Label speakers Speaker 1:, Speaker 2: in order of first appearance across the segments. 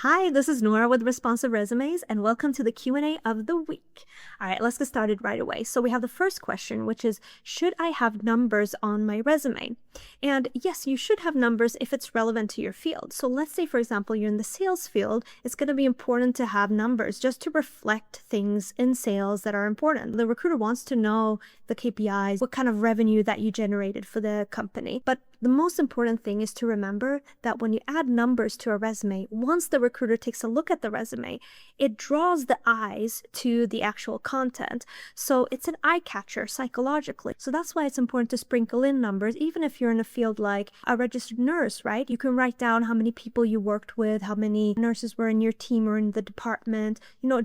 Speaker 1: Hi, this is Nora with Responsive Resumes, and welcome to the Q&A of the week. All right, let's get started right away. So we have the first question, which is, should I have numbers on my resume? And yes, you should have numbers if it's relevant to your field. So let's say, for example, you're in the sales field. It's going to be important to have numbers just to reflect things in sales that are important. The recruiter wants to know the KPIs, what kind of revenue that you generated for the company. But the most important thing is to remember that when you add numbers to a resume, once the recruiter takes a look at the resume, it draws the eyes to the actual content. So it's an eye catcher psychologically. So that's why it's important to sprinkle in numbers, even if you're in a field like a registered nurse, right? You can write down how many people you worked with, how many nurses were in your team or in the department,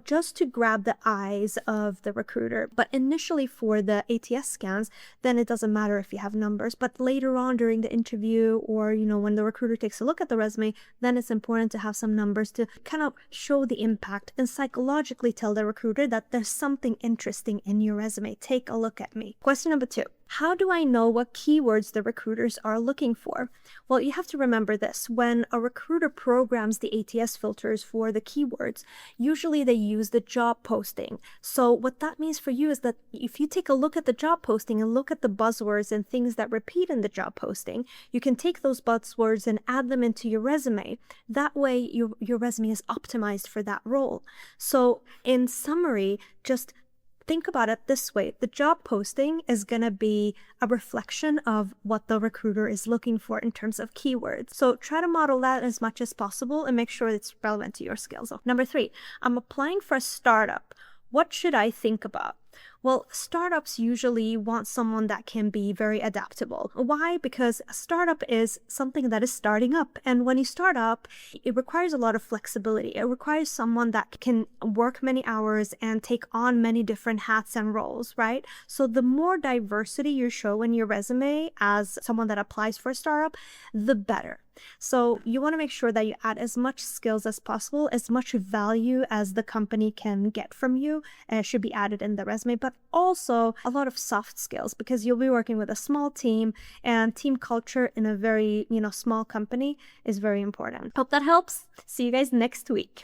Speaker 1: just to grab the eyes of the recruiter. But initially for the ATS scans, then it doesn't matter if you have numbers. But later on during the interview or, when the recruiter takes a look at the resume, then it's important to have some numbers to kind of show the impact and psychologically tell the recruiter that there's something interesting in your resume. Take a look at me. Question number 2. How do I know what keywords the recruiters are looking for? Well, you have to remember this. When a recruiter programs the ATS filters for the keywords, usually they use the job posting. So what that means for you is that if you take a look at the job posting and look at the buzzwords and things that repeat in the job posting, you can take those buzzwords and add them into your resume. That way, your resume is optimized for that role. So in summary, just think about it this way. The job posting is going to be a reflection of what the recruiter is looking for in terms of keywords. So try to model that as much as possible and make sure it's relevant to your skills. So, number 3, I'm applying for a startup. What should I think about? Well, startups usually want someone that can be very adaptable. Why? Because a startup is something that is starting up. And when you start up, it requires a lot of flexibility. It requires someone that can work many hours and take on many different hats and roles, right? So the more diversity you show in your resume as someone that applies for a startup, the better. So you want to make sure that you add as much skills as possible, as much value as the company can get from you, should be added in the resume, but also a lot of soft skills because you'll be working with a small team, and team culture in a very, small company is very important. Hope that helps. See you guys next week.